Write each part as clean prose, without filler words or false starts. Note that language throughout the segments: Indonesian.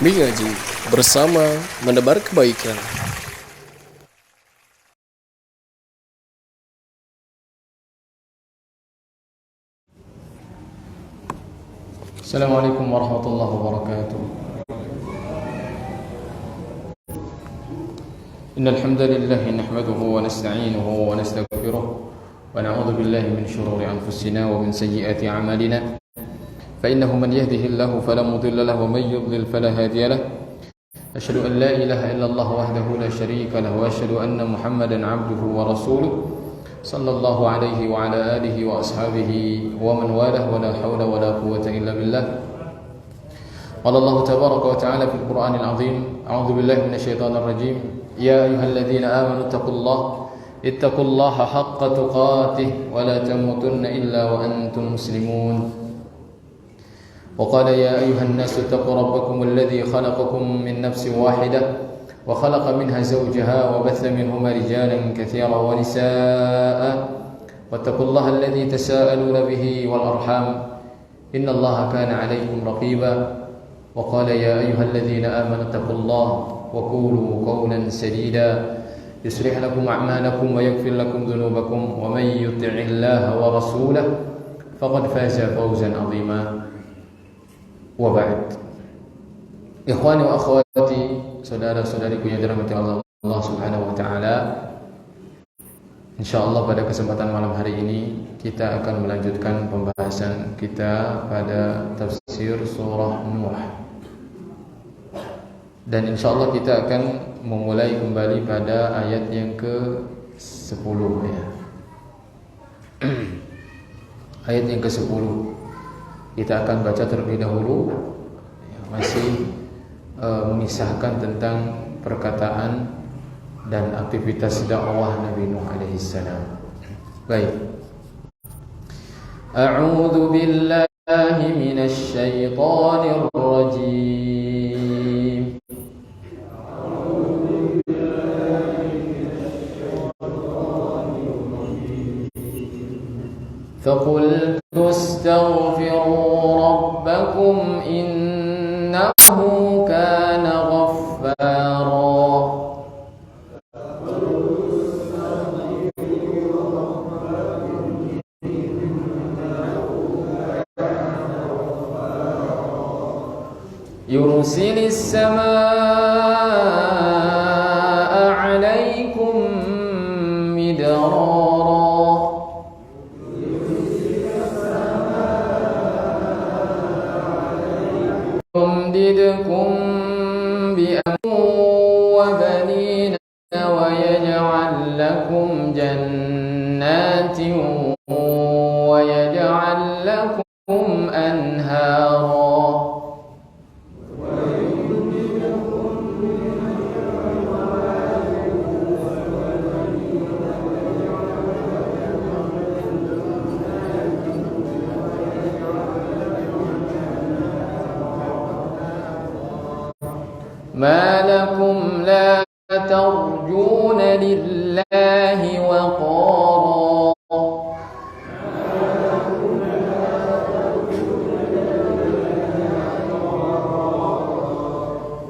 Mengaji bersama menebar kebaikan. Assalamualaikum warahmatullahi wabarakatuh. Innal hamdalillah nahmaduhu wa nasta'inuhu wa nastaghfiruh wa na'udzu billahi min shururi anfusina wa min sayyiati a'malina. Fa innahu man yahdihillahu fala mudilla lahu wa man yudlil fala hadiya lahu. Asyhadu an la ilaha illallah wahdahu la syarika lahu wa asyhadu anna Muhammadan 'abduhu wa rasuluh. Sallallahu alaihi wa ala alihi wa ashabihi wa man walah wa la hawla wa la quwwata illa billah. Qala Allah tabaraka wa ta'ala fil Qur'anil 'azim. A'udzu billahi minasy syaithanir rajim. Ya ayyuhalladzina amanu ittaqullaha haqqa tuqatih wa la tamutunna illa wa antum muslimun. وقال يا أيها الناس اتقوا ربكم الذي خلقكم من نفس واحدة وخلق منها زوجها وبث منهما رجالا كثيرا ونساء واتقوا الله الذي تساءلون به والأرحام إن الله كان عليكم رقيبا وقال يا أيها الذين آمنوا اتقوا الله وقولوا قولا سديدا يصلح لكم أعمالكم ويغفر لكم ذنوبكم ومن يطع الله ورسوله فقد فاز فوزا عظيما. Wa ba'd. Ikhwani wa akhwati, saudara-saudariku yang dirahmati Allah Subhanahu wa taala. Insyaallah pada kesempatan malam hari ini kita akan melanjutkan pembahasan kita pada tafsir surah Nuh. Dan insyaallah kita akan memulai kembali pada ayat yang ke-10 ya. Ayat yang ke-10. Kita akan baca terlebih dahulu, masih mengisahkan tentang perkataan dan aktivitas dakwah Nabi Nuh alaihi salam. Baik. A'udzu billahi minasy syaithanir rajim. فقلت استغفروا ربكم إنه كان غفارا يرسل السماء عليكم مدرارا يمددكم بأموال وبنين ويجعل لكم جنات ويجعل لكم أنهارا ما لكم لا ترجون لله وقارا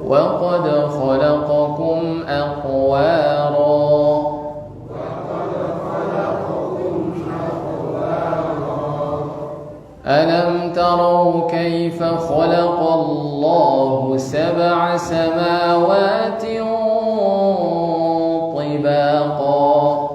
وقد خلقكم أطوارا ألم تروا كيف خلق الله 7 سماوات طباقا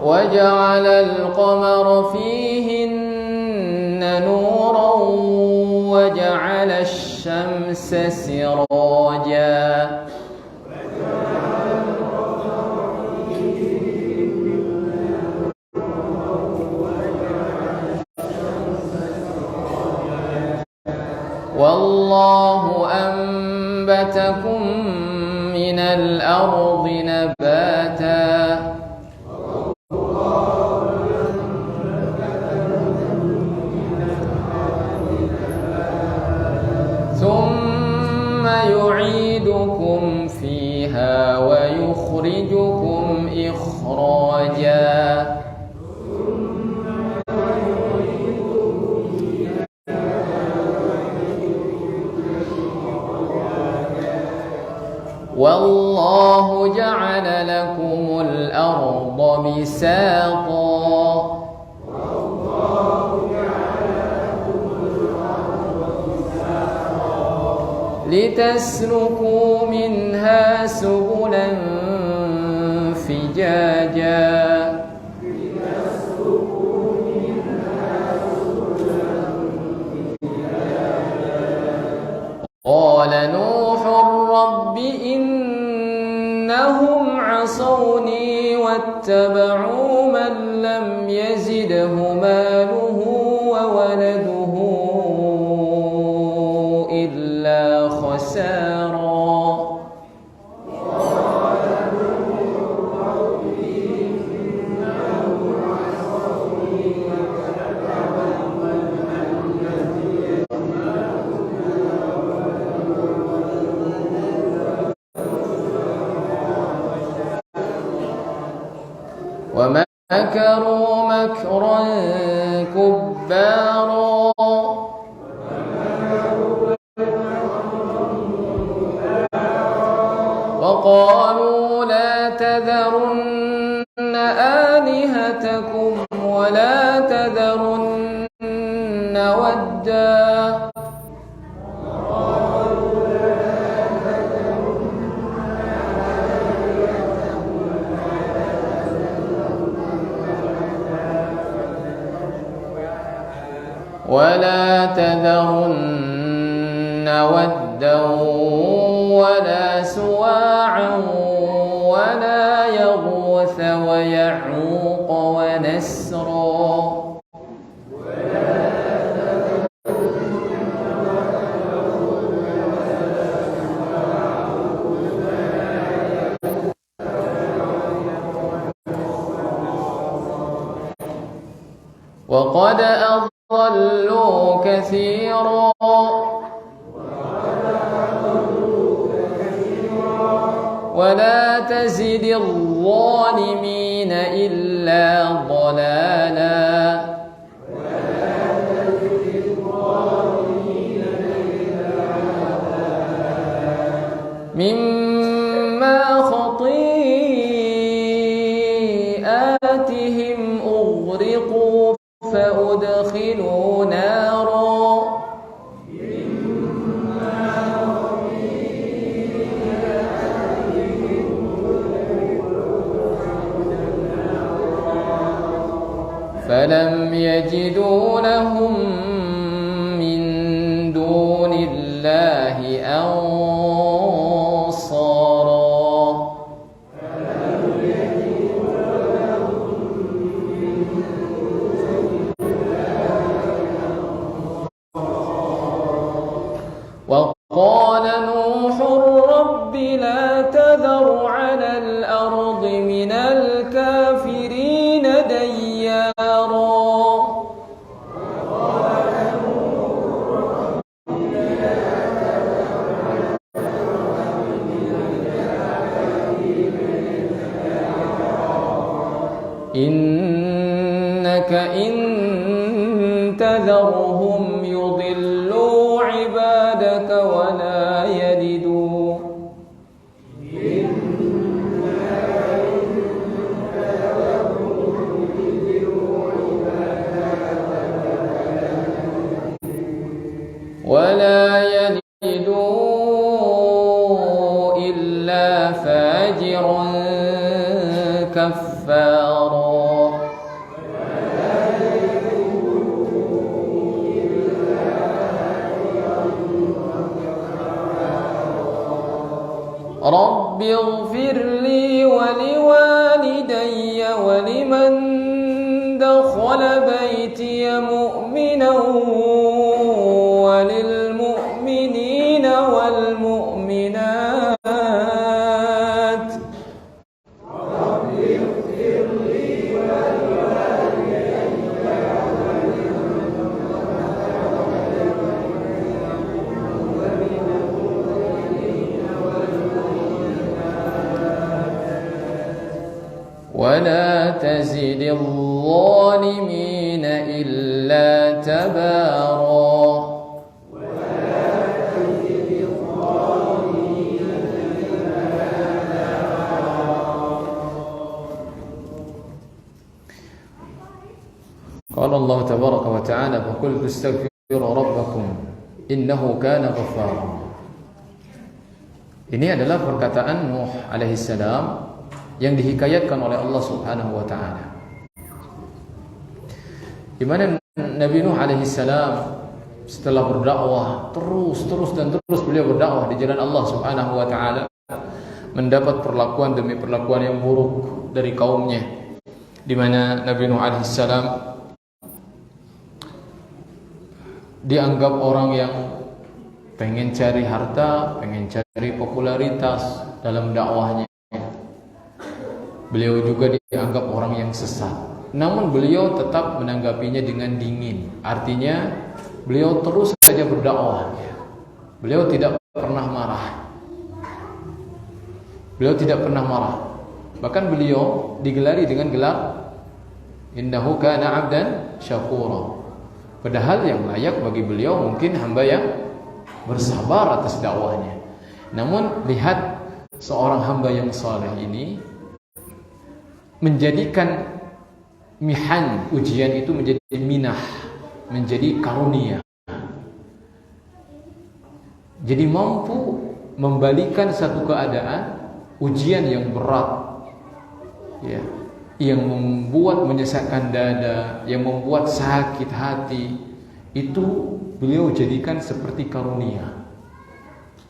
وجعل القمر فيهن نورا وجعل الشمس سراجا والله أنبتكم من الأرض نباتا ثم يعيدكم فيها ويخرجكم إخراجا والله جعل لكم الأرض بساطا لتسلكوا منها سبلا فجاجا قال نوح رب إنهم عصوني واتبعوا من لم يزده ماله وولده إلا خسارا ومكروا مكرا كبارا وقالوا لا تذرن آلهتكم ولا تذرن ودا ولا تذرن ودا ولا سواعا ولا يغوث ويعوق ونسرا وقد أضلوا كثيرا ولا تزد الظالمين إلا ضلالا مما خطيئاتهم أغرقوا فأدخلوا نارا فلم يجدوا لهم من دون الله أنصارا وقال نوح رب لا تذر على الأرض من الكافرين ديارا إنك إن تذرهم يضلوا عبادك ولا يلدوا إلا فاجرا كفارا رب اغفر لي ولوالدي ولمن دخل بيتي مؤمنا وللمؤمنين والمؤمنات رب اغفر لي ولا تزد الظالمين إلا تبارا Qala Allah tabaraka wa ta'ala faqul istaghfiru rabbakum innahu kana ghaffara. Ini adalah perkataan Nuh alaihi salam yang dihikayatkan oleh Allah Subhanahu wa taala. Di mana Nabi Nuh alaihi salam setelah berdakwah terus beliau berdakwah di jalan Allah Subhanahu wa taala, mendapat perlakuan demi perlakuan yang buruk dari kaumnya, di mana Nabi Nuh alaihi salam dianggap orang yang pengen cari harta, pengen cari popularitas dalam dakwahnya. Beliau juga dianggap orang yang sesat. Namun beliau tetap menanggapinya dengan dingin. Artinya beliau terus saja berdakwah. Beliau tidak pernah marah. Bahkan beliau digelari dengan gelar innahu kana 'abdan syakura. Padahal yang layak bagi beliau mungkin hamba yang bersabar atas dakwahnya. Namun lihat seorang hamba yang saleh ini menjadikan mihan, ujian itu menjadi minah, menjadi karunia. Jadi mampu membalikan satu keadaan ujian yang berat, ya, yang membuat menyesakkan dada, yang membuat sakit hati, itu beliau jadikan seperti karunia.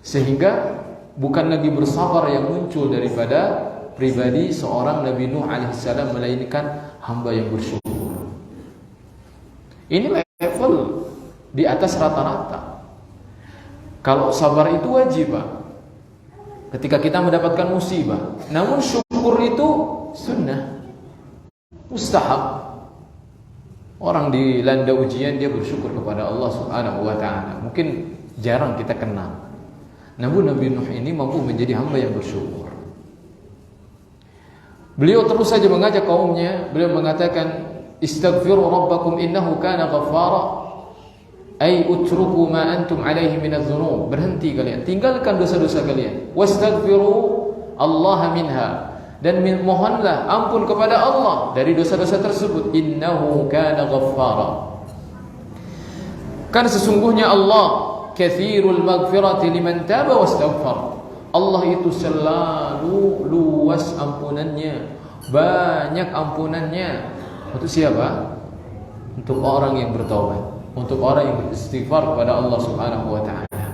Sehingga bukan lagi bersabar yang muncul daripada pribadi seorang Nabi Nuh alaihissalam, melainkan hamba yang bersyukur. Ini level di atas rata-rata. Kalau sabar itu wajib, Pak, ketika kita mendapatkan musibah. Namun syukur itu sunnah, mustahab. Orang dilanda ujian dia bersyukur kepada Allah Subhanahu wa taala. Mungkin jarang kita kenal. Namun Nabi Nuh ini mampu menjadi hamba yang bersyukur. Beliau terus saja mengajak kaumnya. Beliau mengatakan, "Istaghfiru rabbakum innahu kana ghaffara." Ay utruku ma antum alaihi minadz-dzunub. Berhenti kalian, tinggalkan dosa-dosa kalian. Wastaghfiru Allah minha, dan mohonlah ampun kepada Allah dari dosa-dosa tersebut. Innahu kana ghaffara. Kan sesungguhnya Allah katsirul maghfirati liman taba wastaghfar. Allah itu selalu luas ampunannya, banyak ampunannya. Untuk siapa? Untuk orang yang bertaubat, untuk orang yang beristighfar kepada Allah Subhanahu wa taala.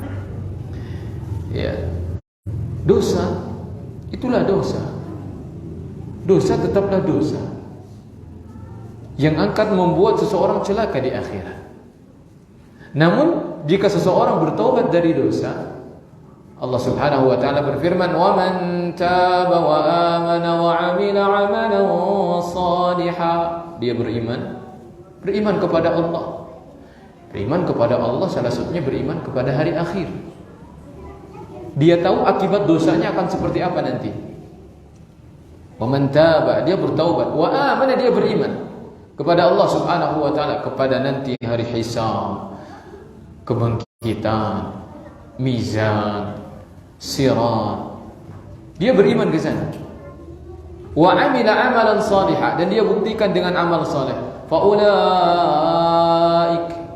Ya. Dosa itulah dosa. Dosa tetaplah dosa yang akan membuat seseorang celaka di akhirat. Namun jika seseorang bertaubat dari dosa, Allah Subhanahu wa taala berfirman, "Wa man taba wa amana wa 'amila 'amalan shalihan." Dia beriman kepada Allah. Beriman kepada Allah salah satunya beriman kepada hari akhir. Dia tahu akibat dosanya akan seperti apa nanti. Wa man taba, dia bertaubat, wa amana, dia beriman kepada Allah Subhanahu wa taala, kepada nanti hari hisab, kebangkitan, mizan, sirat. Dia beriman ke sana. Wa amila amalan salihah, dan dia buktikan dengan amal saleh. Fa ulaik,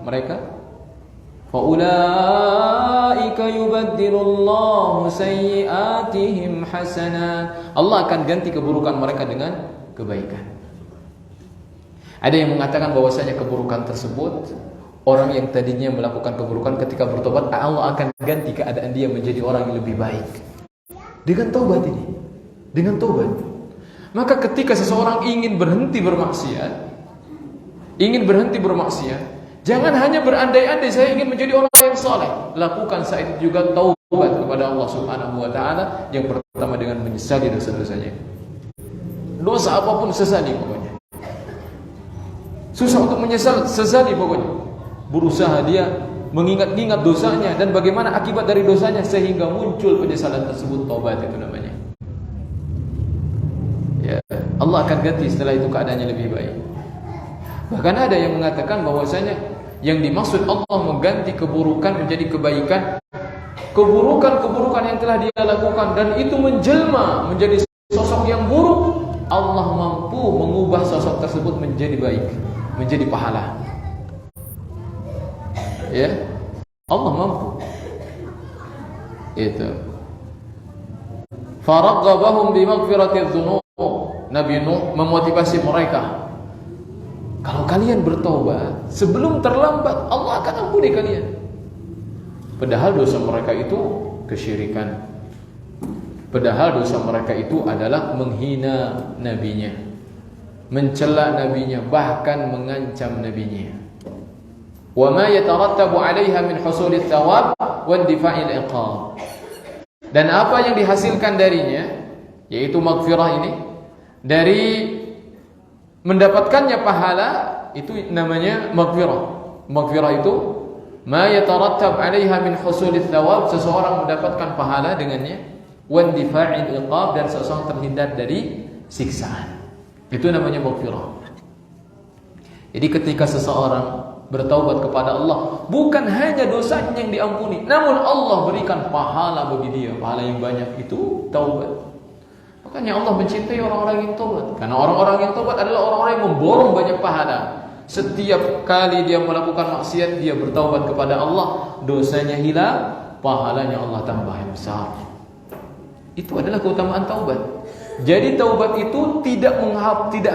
mereka, fa ulaika yubaddilullahu sayyi'atihim hasanat. Allah akan ganti keburukan mereka dengan kebaikan. Ada yang mengatakan bahwasanya keburukan tersebut, orang yang tadinya melakukan keburukan ketika bertobat, Allah akan ganti keadaan dia menjadi orang yang lebih baik. Dengan taubat ini, dengan taubat. Maka ketika seseorang ingin berhenti bermaksiat, jangan hanya berandai-andai saya ingin menjadi orang yang saleh. Lakukan saat itu juga taubat kepada Allah Subhanahu wa taala. Yang pertama dengan menyesali dosa-dosanya. Dosa apapun sesali pokoknya. Susah untuk menyesal, sesali pokoknya. Berusaha dia mengingat-ingat dosanya dan bagaimana akibat dari dosanya sehingga muncul penyesalan tersebut. Taubat itu namanya. Ya, Allah akan ganti setelah itu keadaannya lebih baik. Bahkan ada yang mengatakan bahwasanya yang dimaksud Allah mengganti keburukan menjadi kebaikan, keburukan-keburukan yang telah dia lakukan dan itu menjelma menjadi sosok yang buruk, Allah mampu mengubah sosok tersebut menjadi baik. menjadi pahala. Ya, Allah mampu. Itu. Faraghabahum bi maghfiratiz dzunub. Nabi Nuh memotivasi mereka. Kalau kalian bertobat sebelum terlambat, Allah akan ampuni kalian. Padahal dosa mereka itu kesyirikan. Padahal dosa mereka itu adalah menghina nabinya, mencela nabinya, bahkan mengancam nabinya. Wa ma yatarattabu 'alaiha min husulit thawab wa indifa'il iqab. Dan apa yang dihasilkan darinya, yaitu maghfirah ini, dari mendapatkannya pahala, itu namanya maghfirah. Maghfirah itu ma yatarattab 'alaiha min husulit thawab, seseorang mendapatkan pahala dengannya, wa indifa'il iqab, dan seseorang terhindar dari siksaan. Itu namanya maghfirah. Jadi ketika seseorang bertaubat kepada Allah, bukan hanya dosanya yang diampuni, namun Allah berikan pahala bagi dia, pahala yang banyak. Itu taubat. Makanya Allah mencintai orang-orang yang taubat, karena orang-orang yang taubat adalah orang-orang yang memborong banyak pahala. Setiap kali dia melakukan maksiat, dia bertaubat kepada Allah, dosanya hilang, pahalanya Allah tambah yang besar. Itu adalah keutamaan taubat. Jadi taubat itu tidak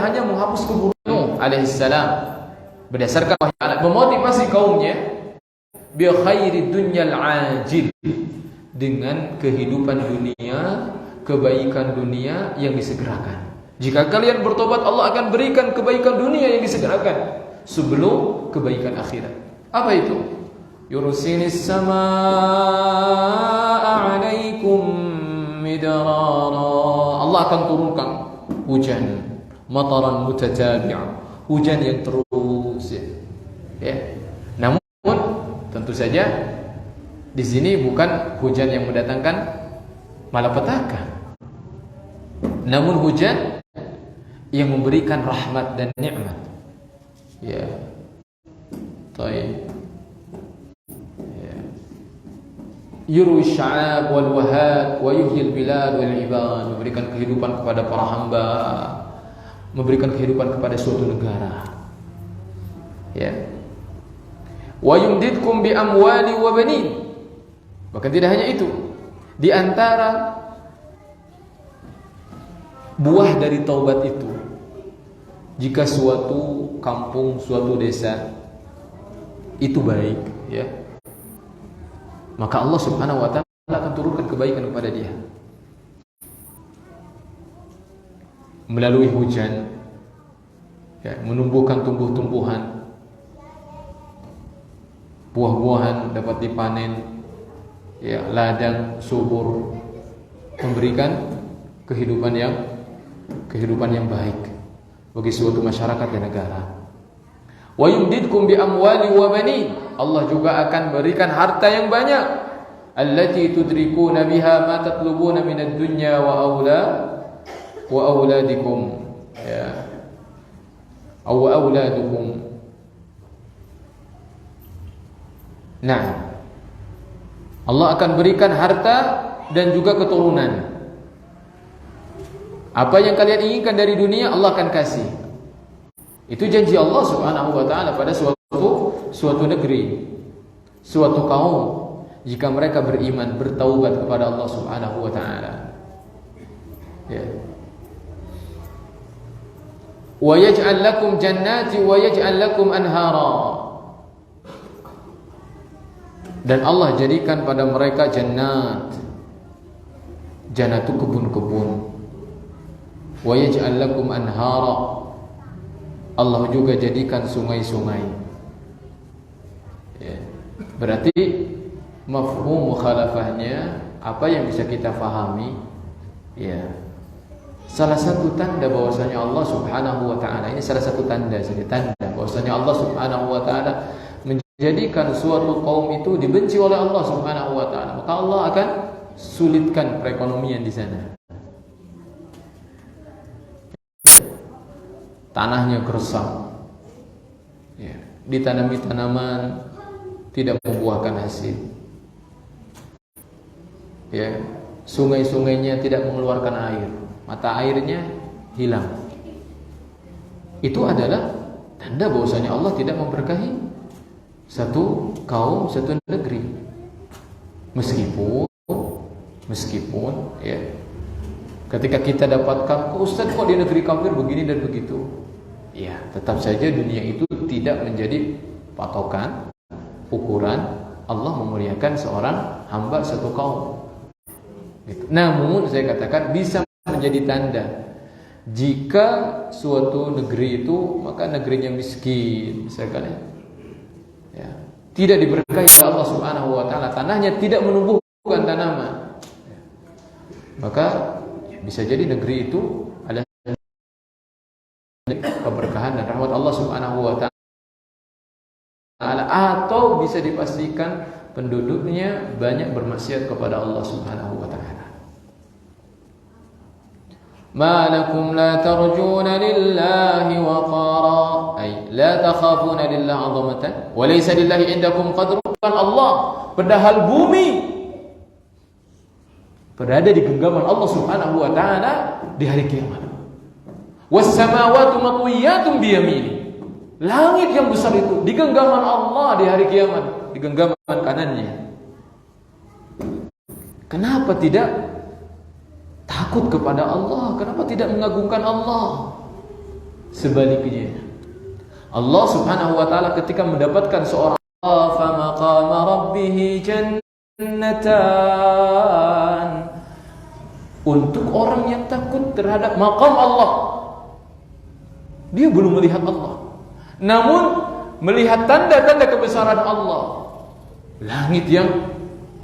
hanya menghapus keburukan Nuh alaihissalam, berdasarkan wahyu Allah, memotivasi kaumnya bi khairid dunyal ajil, dengan kehidupan dunia, kebaikan dunia yang disegerakan. Jika kalian bertobat, Allah akan berikan kebaikan dunia yang disegerakan sebelum kebaikan akhirat. Apa itu? Yursilis samaa'a 'alaikum midrara. Allah akan turunkan hujan, mataran mutatabi'a, hujan yang terus, ya. Namun tentu saja di sini bukan hujan yang mendatangkan malapetaka, namun hujan yang memberikan rahmat dan nikmat. Ya. Baik. Ya. Yurwi sya'ab wal wahad wa yuhyil bilad wal ibad, memberikan kehidupan kepada para hamba, memberikan kehidupan kepada suatu negara. Ya. Wa yumdidkum bi amwali wa banin. Bahkan tidak hanya itu, di antara buah dari taubat itu, jika suatu kampung, suatu desa itu baik, ya, maka Allah Subhanahu wa ta'ala akan turunkan kebaikan kepada dia melalui hujan, ya, menumbuhkan tumbuh-tumbuhan, buah-buahan dapat dipanen, ya, ladang subur, memberikan kehidupan yang baik bagi suatu masyarakat dan negara. Wa yumdidkum bi amwali wa banin, Allah juga akan berikan harta yang banyak, allati tudrikuna biha ma tatlubuna minad dunya wa auladikum, ya, aw auladukum. Nah, Allah akan berikan harta dan juga keturunan. Apa yang kalian inginkan dari dunia, Allah akan kasih. Itu janji Allah Subhanahu wa ta'ala pada suatu negeri, suatu kaum, jika mereka beriman, bertaubat kepada Allah Subhanahu wa ta'ala. Ya. Wa yaj'al lakum jannati wa yaj'al lakum anhara. Dan Allah jadikan pada mereka jannat itu kebun-kebun. Wa yaj'al lakum anhara, Allah juga jadikan sungai-sungai. Ya. Berarti mafhum mukhalafahnya, apa yang bisa kita fahami, ya, salah satu tanda bahwasanya Allah Subhanahu wa ta'ala, ini salah satu tanda saja, tanda bahwasanya Allah Subhanahu wa ta'ala menjadikan suatu kaum itu dibenci oleh Allah Subhanahu wa ta'ala, maka Allah akan sulitkan perekonomian di sana. Tanahnya gersang, ya, ditanami tanaman tidak membuahkan hasil, ya, sungai-sungainya tidak mengeluarkan air, mata airnya hilang. Itu adalah Tanda bahwasanya Allah tidak memberkahi satu kaum, satu negeri. Meskipun ya, ketika kita dapatkan, Ustaz kok di negeri kafir begini dan begitu, ya tetap saja dunia itu tidak menjadi patokan, ukuran Allah memuliakan seorang hamba satu kaum gitu. Namun saya katakan bisa menjadi tanda jika suatu negeri itu, maka negerinya miskin misalkan ya, tidak diberkahi oleh Allah Subhanahu wa taala, tanahnya tidak menumbuhkan tanaman, maka bisa jadi negeri itu adalah keberkahan dan rahmat Allah Subhanahu wa taala, atau bisa dipastikan penduduknya banyak bermaksiat kepada Allah Subhanahu wa taala. Ma lakum la tarjuna lillahi waqara, ay la takhafuna lillahi 'azamatan wa laysa lillahi indakum qadrun. Allah padahal bumi berada di genggaman Allah Subhanahu wa taala di hari kiamat. Was samawati matwiyatun bi yamini. Langit yang besar itu di genggaman Allah di hari kiamat, di genggaman kanannya. Kenapa tidak takut kepada Allah? Kenapa tidak mengagungkan Allah? Sebaliknya, Allah Subhanahu wa taala ketika mendapatkan seorang fa maqama rabbih jannatan, untuk orang yang takut terhadap maqam Allah, dia belum melihat Allah, namun melihat tanda-tanda kebesaran Allah. Langit yang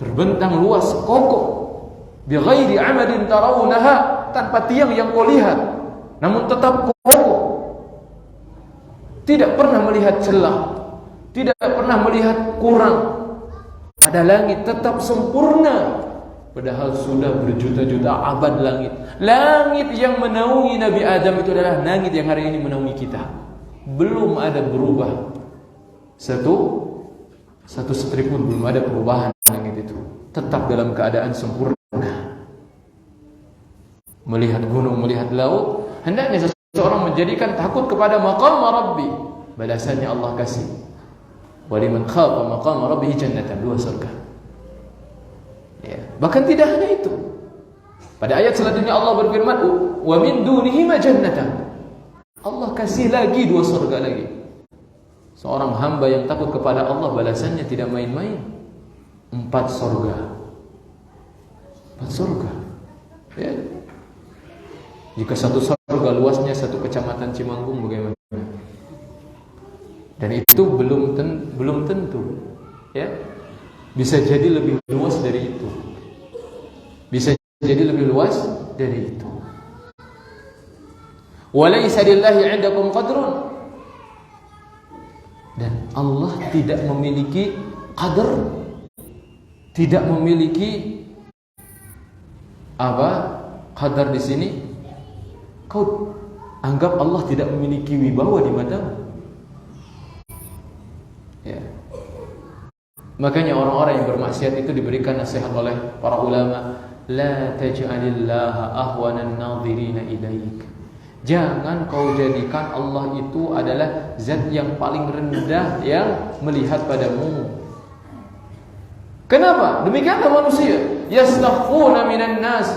terbentang luas kokoh, bighairi amadin tarawunaha, tanpa tiang yang kau lihat, namun tetap kokoh, tidak pernah melihat celah, tidak pernah melihat kurang. Pada langit tetap sempurna, padahal sudah berjuta-juta abad langit. Langit yang menaungi Nabi Adam itu adalah langit yang hari ini menaungi kita. Belum ada berubah satu strip pun, belum ada perubahan. Langit itu tetap dalam keadaan sempurna. Melihat gunung, melihat laut, hendaknya seseorang menjadikan takut kepada maqam Rabbi. Balasannya Allah kasih, waliman khafa maqam rabbih jannatan, 2 surga. Ya, bahkan tidak hanya itu. Pada ayat selanjutnya Allah berfirman, wa min dunihima jannatan. Allah kasih lagi 2 surga lagi. Seorang hamba yang takut kepada Allah, balasannya tidak main-main. 4 surga. 4 surga. Ya. Jika satu surga luasnya 1 kecamatan Cimanggung, bagaimana? Dan itu belum tentu. Ya. Bisa jadi lebih luas dari itu. Bisa jadi lebih luas dari itu. Walaysa lillahi 'indakum qadrun. Dan Allah tidak memiliki qadar, tidak memiliki apa? Qadar di sini kau anggap Allah tidak memiliki wibawa di matamu. Ya. Makanya orang-orang yang bermaksiat itu diberikan nasihat oleh para ulama, la taj'alillaha ahwanan nadhirina ilaik. Jangan kau jadikan Allah itu adalah zat yang paling rendah yang melihat padamu. Kenapa? Demikianlah manusia. Yastakhfuna minan nas.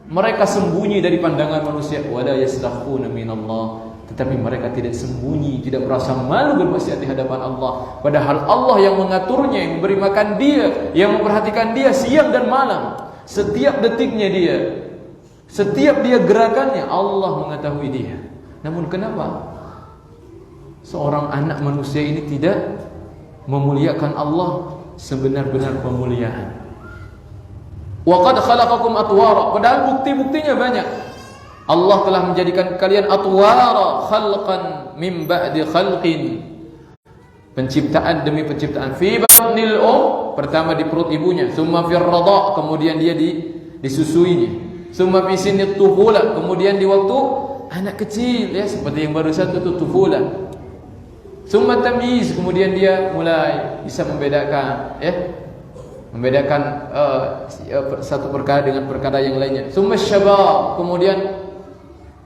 Mereka sembunyi dari pandangan manusia. Wala yastakhfuna minallah. Tetapi mereka tidak sembunyi, tidak merasa malu bermaksiat di hadapan Allah. Padahal Allah yang mengaturnya, yang memberi makan dia, yang memperhatikan dia siang dan malam. Setiap detiknya dia, setiap dia gerakannya, Allah mengetahui dia. Namun kenapa seorang anak manusia ini tidak memuliakan Allah sebenar-benar pemuliaan? Wa qad khalaqakum atwara. Padahal bukti-buktinya banyak. Allah telah menjadikan kalian atwara, khalqan min ba'di khalqin. Penciptaan demi penciptaan. Fi batnil pertama di perut ibunya, summa fir radha, kemudian dia disusuinya. Summa fi sinit tufula, kemudian di waktu anak kecil, ya seperti yang barusan itu tufula. Summa tamyiz, kemudian dia mulai bisa membedakan, ya. Membedakan satu perkara dengan perkara yang lainnya. Summa syabab, kemudian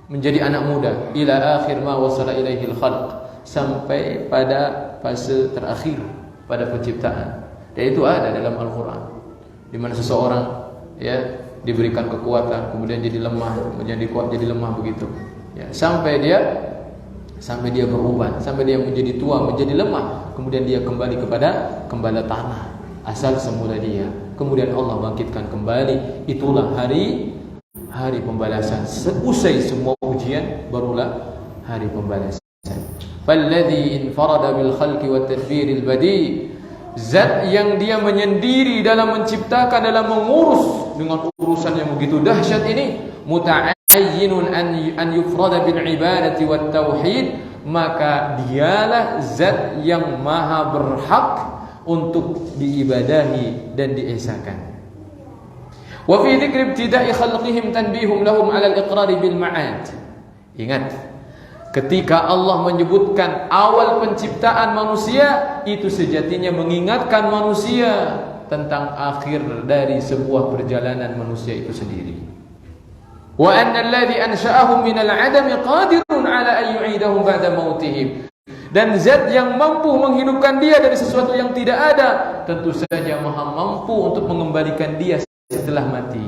menjadi anak muda, ila akhir ma wasala ilaihil khalq, sampai pada fase terakhir pada penciptaan. Dan itu ada dalam Al-Quran, di mana seseorang ya diberikan kekuatan, kemudian jadi lemah, kemudian jadi kuat, jadi lemah begitu. Ya, sampai dia beruban, sampai dia menjadi tua, menjadi lemah, kemudian dia kembali kepada kembali tanah asal semula dia. Kemudian Allah bangkitkan kembali. Itulah hari pembalasan. Seusai semua ujian, barulah hari pembalasan. Falladhi infarada bil khalqi wat tadbiril badi, zat yang dia menyendiri dalam menciptakan, dalam mengurus dengan urusan yang begitu dahsyat ini, muta'ayyinun an yufrada bil ibadati wat tauhid, maka dialah zat yang maha berhak untuk diibadahi dan diesakan. Wa fi dzikri ibtida'i khalqihim tanbihum lahum 'ala al-iqrar bil ma'ad. Ingat, ketika Allah menyebutkan awal penciptaan manusia, itu sejatinya mengingatkan manusia tentang akhir dari sebuah perjalanan manusia itu sendiri. Wa anna alladhi ansha'ahum min al-'adami qadirun 'ala an yu'idahum ba'da mautihim. Dan zat yang mampu menghidupkan dia dari sesuatu yang tidak ada, tentu saja maha mampu untuk mengembalikan dia setelah mati.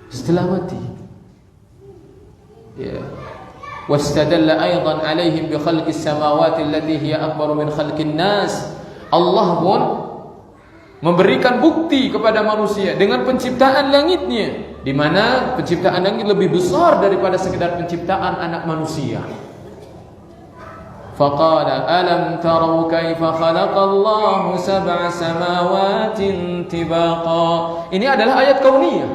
Setelah mati. Ya. Wastadalla aidan alaihim bi khalqis samawati allati hiya akbaru min khalqin nas. Allah pun memberikan bukti kepada manusia dengan penciptaan langitnya, di mana penciptaan langit lebih besar daripada sekedar penciptaan anak manusia. Faqala alam taru kaifa khalaqallahu sab'a samawatin tibaqa. Ini adalah ayat kauniyah.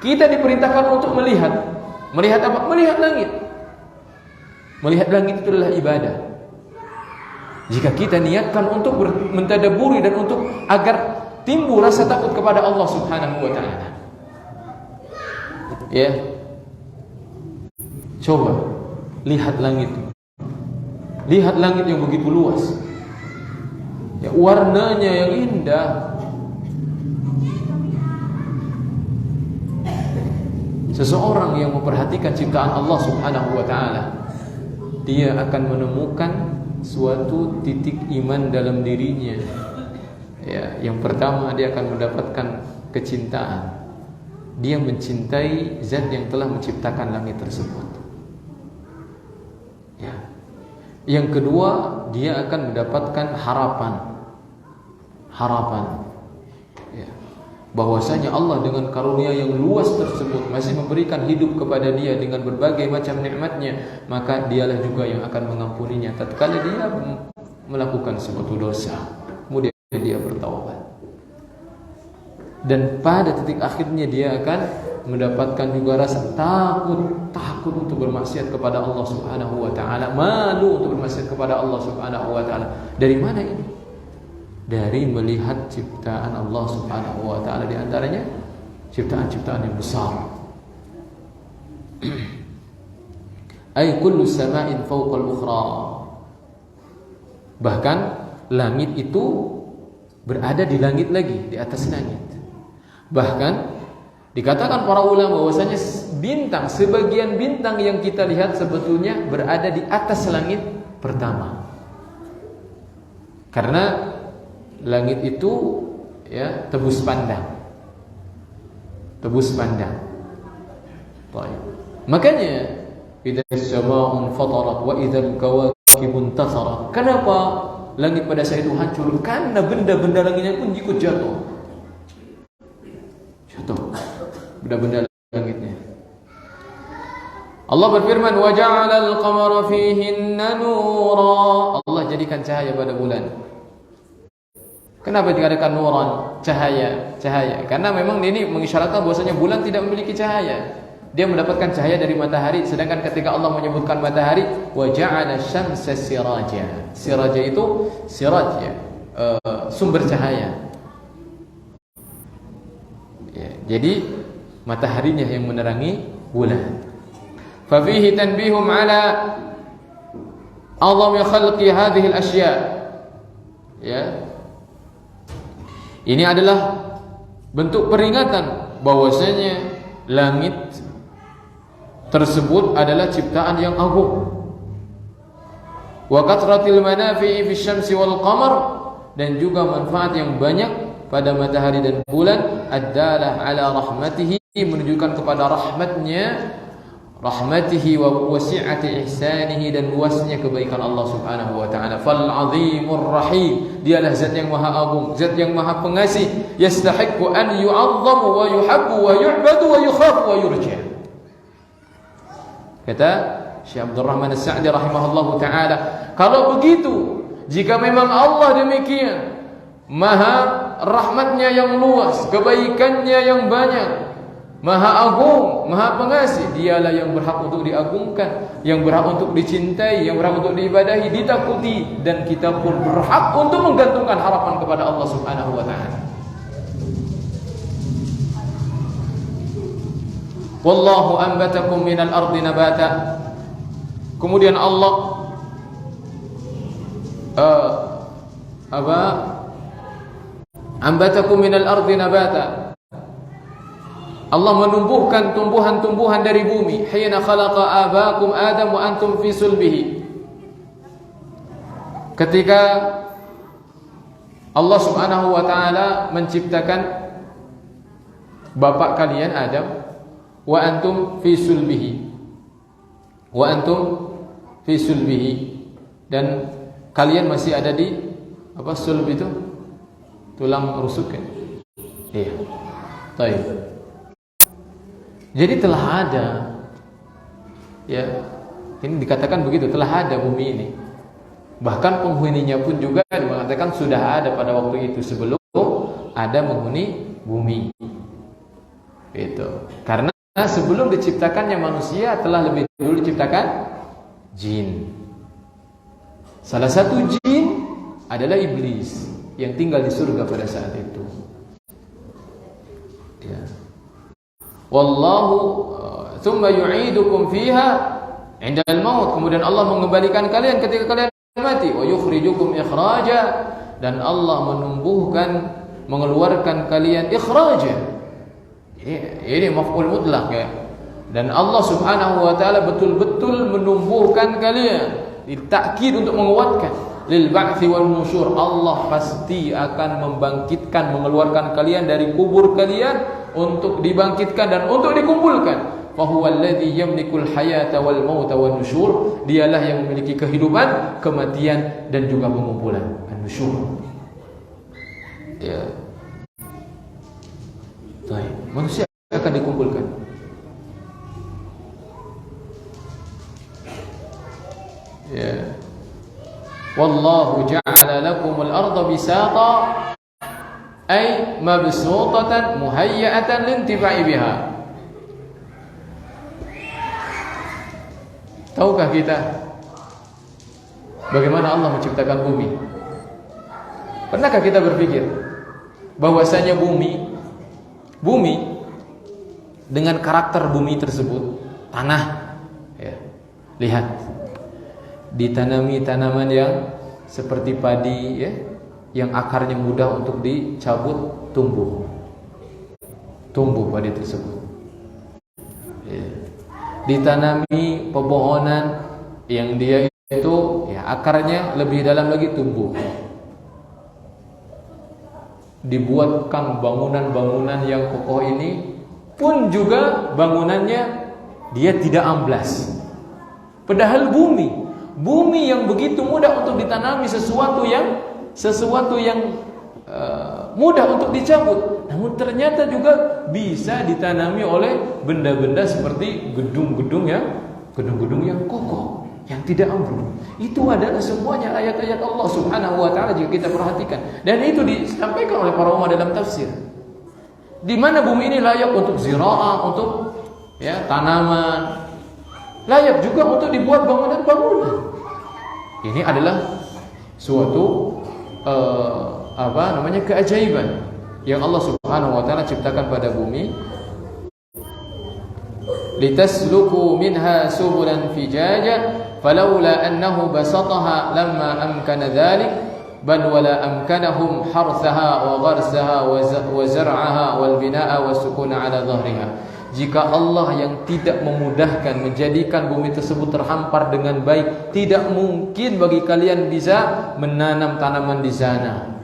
Kita diperintahkan untuk melihat. Melihat apa? Melihat langit. Melihat langit itu adalah ibadah. Jika kita niatkan untuk mentadaburi dan untuk agar timbul rasa takut kepada Allah Subhanahu wa taala. Ya. Coba lihat langit. Lihat langit yang begitu luas. Ya, warnanya yang indah. Seseorang yang memperhatikan ciptaan Allah Subhanahu wa taala, dia akan menemukan suatu titik iman dalam dirinya. Ya, yang pertama dia akan mendapatkan kecintaan. Dia mencintai zat yang telah menciptakan langit tersebut. Ya. Yang kedua, dia akan mendapatkan harapan. Ya. Bahwasanya Allah dengan karunia yang luas tersebut masih memberikan hidup kepada dia dengan berbagai macam nikmatnya, maka dialah juga yang akan mengampuninya tatkala dia melakukan suatu dosa, kemudian dia bertaubat. Dan pada titik akhirnya dia akan mendapatkan juga rasa takut untuk bermaksiat kepada Allah Subhanahu wa taala, malu untuk bermaksiat kepada Allah Subhanahu wa taala. Dari mana ini? Dari melihat ciptaan Allah Subhanahu wa taala, di antaranya ciptaan-ciptaan yang besar. Ay kullu sama'in fawqa al-ukhra. Bahkan langit itu berada di langit lagi, di atas langit. Bahkan dikatakan para ulama bahwasanya bintang, sebagian bintang yang kita lihat sebetulnya berada di atas langit pertama. Karena langit itu ya tebus pandang. Baik. Makanya idzas samaa'un fatarat wa idzal kawakibun tasarat. Kenapa langit pada saat itu hancur? Karena benda-benda langitnya pun ikut jatuh. Benda-benda langitnya. Allah berfirman, wa ja'alal qamara fihinna nura. Allah jadikan cahaya pada bulan. Kenapa dikatakan nuran? Cahaya. Karena memang ini mengisyaratkan bahwasanya bulan tidak memiliki cahaya. Dia mendapatkan cahaya dari matahari. Sedangkan ketika Allah menyebutkan matahari, wa ja'ala syamsa siraja. Siraja itu siraj, ya, sumber cahaya. Ya, jadi mataharinya yang menerangi bulan. Fa fihi tanbihum ala azami khalqi hadhihi al-asya. Ya. Ini adalah bentuk peringatan bahwasanya langit tersebut adalah ciptaan yang agung. Wa kathratil manafi'i fis syamsi wal qamar, dan juga manfaat yang banyak pada matahari dan bulan, ad-dalah ala rahmatihi, menunjukkan kepada rahmatnya, rahmatihi wa wasi'ati ihsanihi, dan luasnya kebaikan Allah Subhanahu wa taala. Fal azimur rahim, dialah zat yang maha agung, zat yang maha pengasih, yastahiqqu an yu'azzamu wa yuhabbu wa yu'badu wa yukhafu wa yurja. Kata Syekh Abdul Rahman As-Sa'di rahimahullahu taala, kalau begitu, jika memang Allah demikian maha rahmatnya yang luas, kebaikannya yang banyak, maha agung, maha pengasih, dialah yang berhak untuk diagungkan, yang berhak untuk dicintai, yang berhak untuk diibadahi, ditakuti, dan kita pun berhak untuk menggantungkan harapan kepada Allah Subhanahu wa taala. Wallahu anbatakum minal ardi nabata. Kemudian Allah ambatakum minal ardi nabata, Allah menumbuhkan tumbuhan-tumbuhan dari bumi. Hina khalaqa abakum Adam wa antum fi sulbihi, ketika Allah Subhanahu wa taala menciptakan bapak kalian Adam, wa antum fi sulbihi, wa antum fi sulbihi, dan kalian masih ada di apa sulb itu? Tulang rusuk kan? Iya. Baik. Jadi telah ada, ya, ini dikatakan begitu, telah ada bumi ini. Bahkan penghuninya pun juga mengatakan sudah ada pada waktu itu, sebelum ada penghuni bumi. Itu. Karena sebelum diciptakannya manusia, telah lebih dulu diciptakan jin. Salah satu jin adalah iblis yang tinggal di surga pada saat itu. Ya. Wallahu thumma yu'idukum fiha 'inda al-maut. Kemudian Allah mengembalikan kalian ketika kalian mati. Wa yukhrijukum ikhraja, dan Allah menumbuhkan, mengeluarkan kalian ikhraja. Ini maf'ul mutlaq ya. Dan Allah Subhanahu wa taala betul-betul menumbuhkan kalian, ditakkid untuk menguatkan. Lil ba'thi wal nusyur, Allah pasti akan membangkitkan, mengeluarkan kalian dari kubur kalian untuk dibangkitkan dan untuk dikumpulkan. Fa huwal ladzi yamlikul hayata wal mauta wan nusyur, dialah yang memiliki kehidupan, kematian, dan juga pengumpulan. An-nusyur. Ya. Baik, manusia akan dikumpulkan. Ya. Wallahu ja'ala lakumul arda bisata, ay mabsutatan muhayyatan lintifa'i biha. Tahukah kita bagaimana Allah menciptakan bumi? Pernahkah kita berpikir bahwasanya bumi dengan karakter bumi tersebut, tanah, ya, lihat, ditanami tanaman yang seperti padi, ya, yang akarnya mudah untuk dicabut, tumbuh padi tersebut. Ya. Ditanami pepohonan yang dia itu, ya, akarnya lebih dalam lagi, tumbuh. Dibuatkan bangunan-bangunan yang kokoh ini pun juga bangunannya dia tidak amblas. Padahal bumi yang begitu mudah untuk ditanami, sesuatu yang mudah untuk dicabut, namun ternyata juga bisa ditanami oleh benda-benda seperti gedung-gedung yang kokoh, yang tidak ambruk. Itu adalah semuanya ayat-ayat Allah Subhanahu wa taala jika kita perhatikan. Dan itu disampaikan oleh para ulama dalam tafsir. Di mana bumi ini layak untuk ziraah, untuk, ya, tanaman, layak juga untuk dibuat bangunan-bangunan. Ini adalah suatu keajaiban yang Allah Subhanahu wa taala ciptakan pada bumi. Litasluku minha subulan fijaja falawla annahu basataha lamma amkana dhalik bal wala amkanahum harthaha wa gharsaha wa zar'aha wal binaa'a wa sukuna ala dhahriha. Jika Allah yang tidak memudahkan menjadikan bumi tersebut terhampar dengan baik, tidak mungkin bagi kalian bisa menanam tanaman di sana.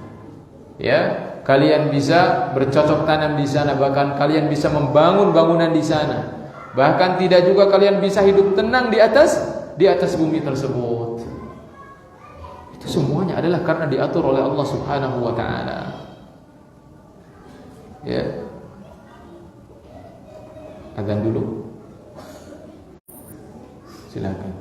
Ya, kalian bisa bercocok tanam di sana, bahkan kalian bisa membangun bangunan di sana. Bahkan tidak juga kalian bisa hidup tenang di atas bumi tersebut. Itu semuanya adalah karena diatur oleh Allah Subhanahu wa taala. Ya. Azan dulu. Silakan.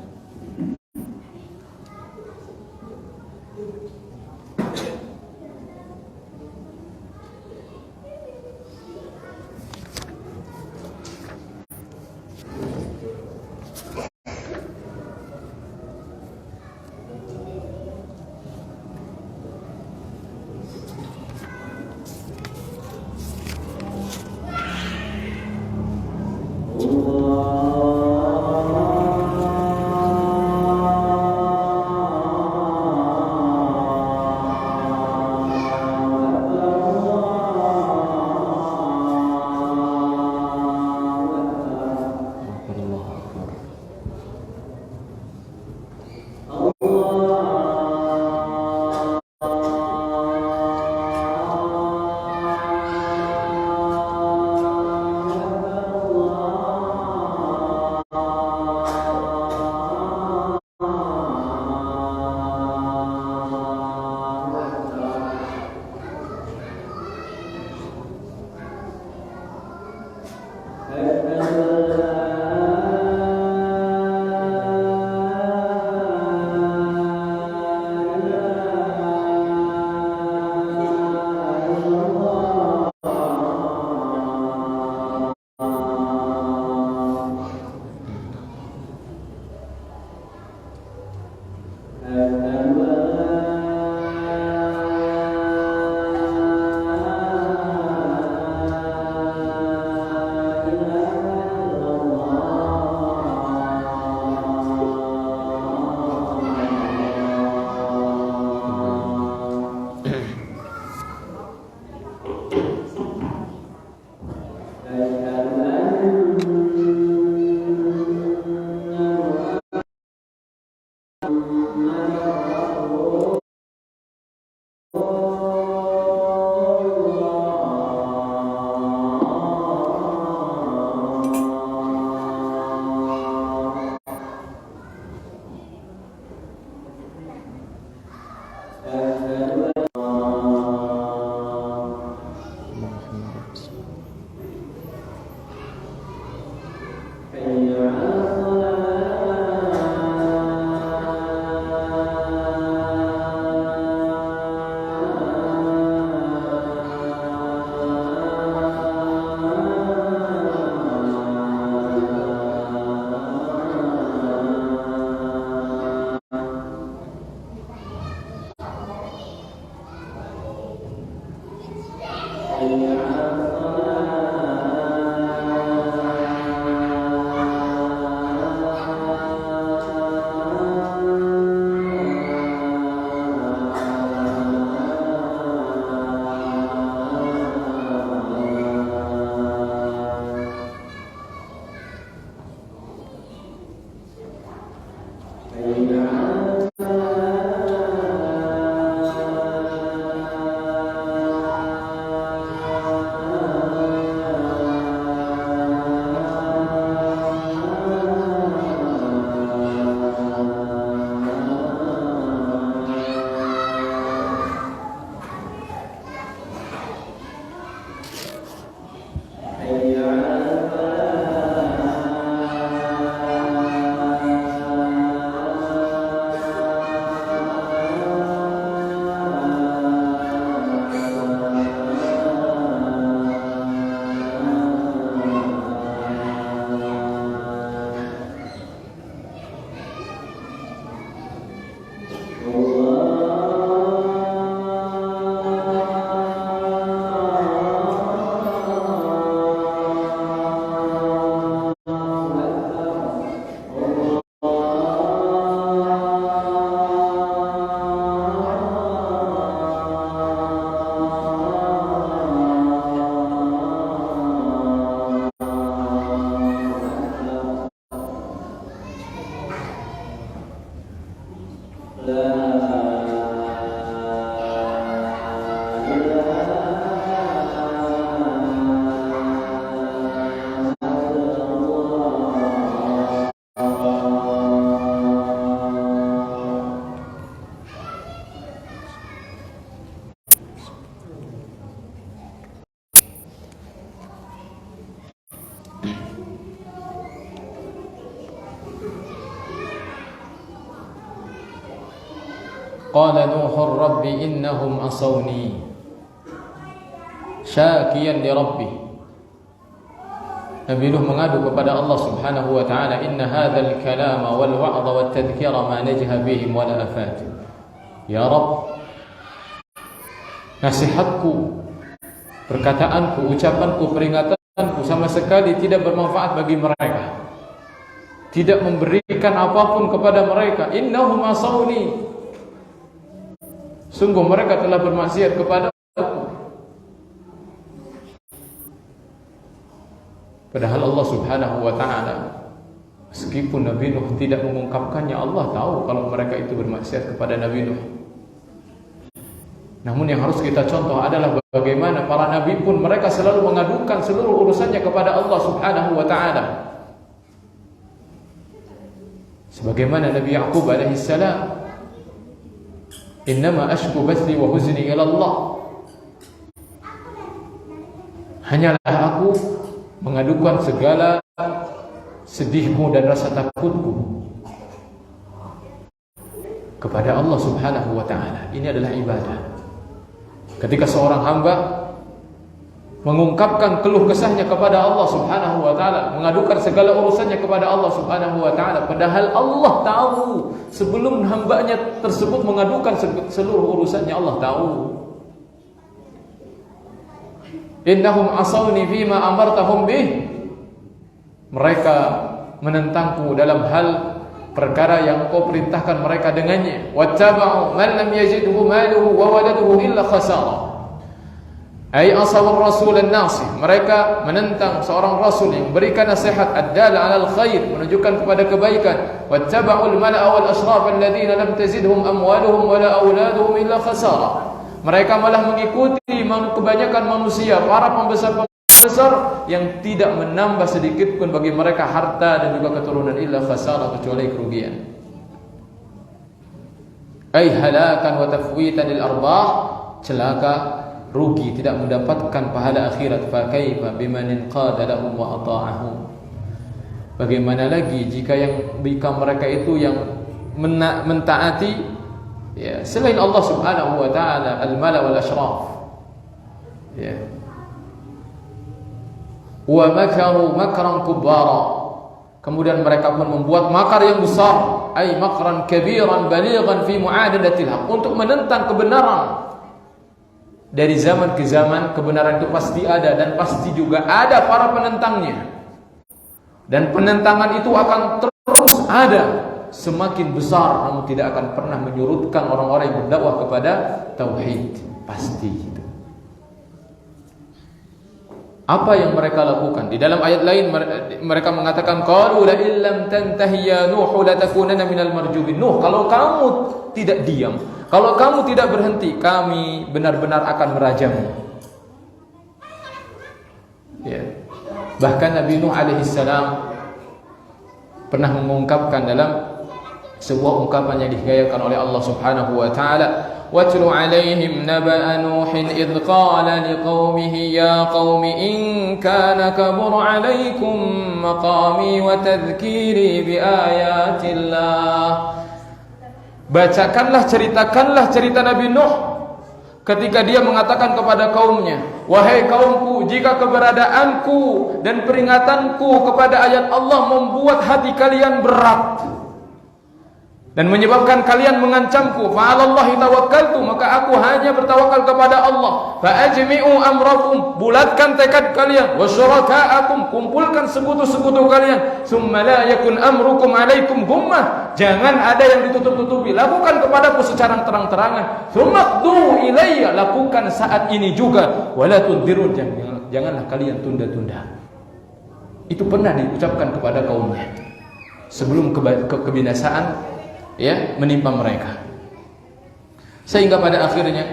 Qala Nuhur Rabbi innahum asawni syakiyan li Rabbi. Nabi Nuh mengadu kepada Allah Subhanahu wa ta'ala, inna hadzal kalama wal wa'dha wat tadhkira ma najha bihim wa la afat. Ya Rabb, nasihatku, perkataanku, ucapanku, peringatanku sama sekali tidak bermanfaat bagi mereka, tidak memberikan apapun kepada mereka. Innahum asawni, sungguh mereka telah bermaksiat kepada aku. Padahal Allah Subhanahu wa ta'ala, meskipun Nabi Nuh tidak mengungkapkannya, Allah tahu kalau mereka itu bermaksiat kepada Nabi Nuh. Namun yang harus kita contoh adalah bagaimana para nabi pun mereka selalu mengadukan seluruh urusannya kepada Allah Subhanahu wa ta'ala. Sebagaimana Nabi Ya'qub alaihi salam, innama ashku bathi wa huzni ila Allah. Hanyalah aku mengadukan segala sedihku dan rasa takutku kepada Allah Subhanahu wa ta'ala. Ini adalah ibadah. Ketika seorang hamba mengungkapkan keluh kesahnya kepada Allah Subhanahu wa ta'ala, mengadukan segala urusannya kepada Allah Subhanahu wa ta'ala, padahal Allah tahu sebelum hambanya tersebut mengadukan seluruh urusannya, Allah tahu. Innahum asawni fima amartahum bih, mereka menentangku dalam hal perkara yang kau perintahkan mereka dengannya. Wattaba'u man lam yajidhu maluhu wa waladuhu illa khasara. Ay asawar rasul an-nasih, mereka menentang seorang rasul yang berikan nasihat ad-dal 'alal khair, menunjukkan kepada kebaikan. Wattaba'ul mala'a wal ashraf alladhina lam tazidhum amwaluhum wala auladuhum illa khasara. Mereka malah mengikuti kebanyakan manusia, para pembesar yang tidak menambah sedikit pun bagi mereka harta dan juga keturunan, illa khasara, kecuali kerugian. Ay halakan wa tafwitan lil arbah, celaka, rugi, tidak mendapatkan pahala akhirat. Fa kaifa biman inqada lahum wa ata'ahum, bagaimana lagi jika mereka itu yang mentaati ya selain Allah Subhanahu wa ta'ala, al-mala wal ashraf, ya. Wa makaru makran kubbara, kemudian mereka pun membuat makar yang besar, ay makran kabiran balighan fi mu'adadatil haq, untuk menentang kebenaran. Dari zaman ke zaman kebenaran itu pasti ada, dan pasti juga ada para penentangnya, dan penentangan itu akan terus ada, semakin besar, namun tidak akan pernah menyurutkan orang-orang yang berdakwah kepada tauhid. Pasti itu. Apa yang mereka lakukan? Di dalam ayat lain mereka mengatakan, qalu la illam tantahi ya Nuh latakunanna minal marjumin. Nuh, kalau kamu tidak diam, kalau kamu tidak berhenti, kami benar-benar akan merajamu. Ya. Bahkan Nabi Nuh alaihi salam pernah mengungkapkan dalam sebuah ungkapan yang digayakan oleh Allah Subhanahu wa ta'ala, watlu alaihim naba'a Nuhin idh qala liqaumihi ya qaumi in kana kabur alaikum maqami wa tadhkiri bi ayatillah. Bacakanlah, ceritakanlah cerita Nabi Nuh ketika dia mengatakan kepada kaumnya, wahai kaumku, jika keberadaanku dan peringatanku kepada ayat Allah membuat hati kalian berat dan menyebabkan kalian mengancamku, fa'alallahi tawakkaltu, maka aku hanya bertawakal kepada Allah. Fa'ajmi'u amrakum, bulatkan tekad kalian, wa syuraka'akum, kumpulkan sekutu-sekutu kalian, summa la yakun amrukum alaikum gummah, jangan ada yang ditutup-tutupi, lakukan kepadaku secara terang-terangan, sumaqdu ilayya, lakukan saat ini juga, wala tundirun, janganlah kalian tunda-tunda. Itu pernah diucapkan kepada kaumnya sebelum kebinasaan ya menimpa mereka, sehingga pada akhirnya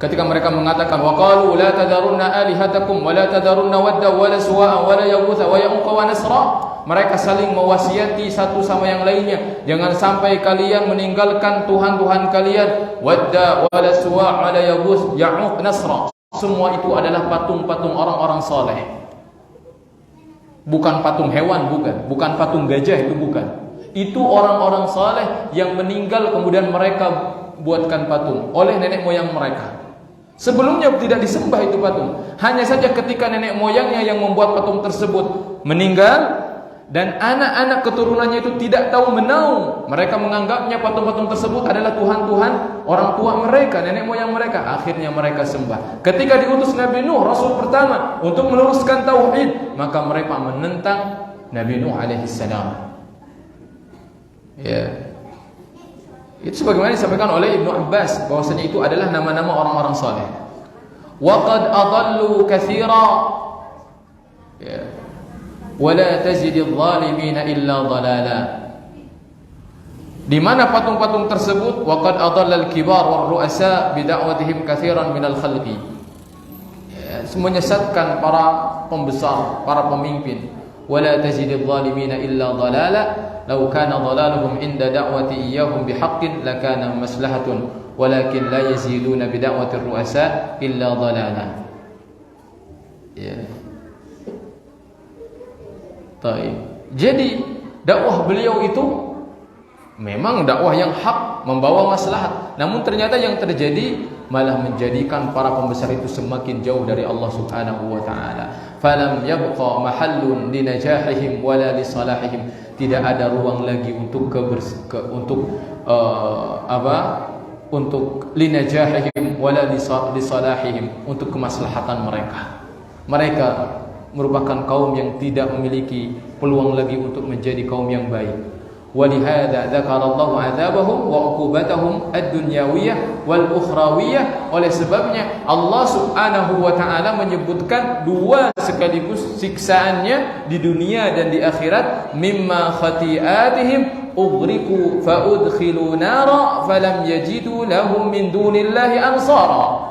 ketika mereka mengatakan waqalu la tadarunna alihatakum wa la tadarunna wadda wa la suwa'a wa la yaghutha wa ya'uqa wa nasra, mereka saling mewasiati satu sama yang lainnya, jangan sampai kalian meninggalkan tuhan-tuhan kalian, wadda wa la suwa' wa la yaghuth ya'uq nasra. Semua itu adalah patung-patung orang-orang saleh, bukan patung hewan, bukan patung gajah, itu bukan. Itu orang-orang saleh yang meninggal kemudian mereka buatkan patung oleh nenek moyang mereka. Sebelumnya tidak disembah itu patung. Hanya saja ketika nenek moyangnya yang membuat patung tersebut meninggal dan anak-anak keturunannya itu tidak tahu menahu, mereka menganggapnya patung-patung tersebut adalah tuhan-tuhan orang tua mereka, nenek moyang mereka. Akhirnya mereka sembah. Ketika diutus Nabi Nuh, Rasul pertama, untuk meluruskan tauhid, maka mereka menentang Nabi Nuh alaihissalam. Ya. Itu sebagaimana disampaikan oleh Ibnu Abbas bahwasanya itu adalah nama-nama orang-orang saleh. Wa qad adallu katsira. Ya. Wa la tazididz zalimina illa dhalala. Di mana patung-patung tersebut wa qad adalla al-kibar war ru'asa bi da'watihim katsiran minal khalqi. Ya, menyesatkan para pembesar, para pemimpin. Wa la tazididz zalimina illa dhalala. Lau kana dhalaluhum inda da'wati iyyahum bihaqqin lakana maslahatun walakin la yaziduna bi da'wati ar-ru'asa illa dhalalan. Ya. Baik. Jadi dakwah beliau itu memang dakwah yang hak, membawa maslahat. Namun ternyata yang terjadi malah menjadikan para pembesar itu semakin jauh dari Allah Subhanahu wa taala. Falam yabqa mahallun li najahihim wala li salahihim. Tidak ada ruang lagi untuk untuk linajahihim wala lisalahihim, untuk kemaslahatan mereka. Mereka merupakan kaum yang tidak memiliki peluang lagi untuk menjadi kaum yang baik. Walihada dzakarallahu adzabahum wa uqubatahum ad-dunyawiyah wal ukhrawiyah. Oleh sebabnya Allah Subhanahu wa taala menyebutkan dua sekaligus siksaannya di dunia dan di akhirat. Mimma khati'atihim ughriqu fa udkhilu nara falam yajidu lahum min dunillahi ansara.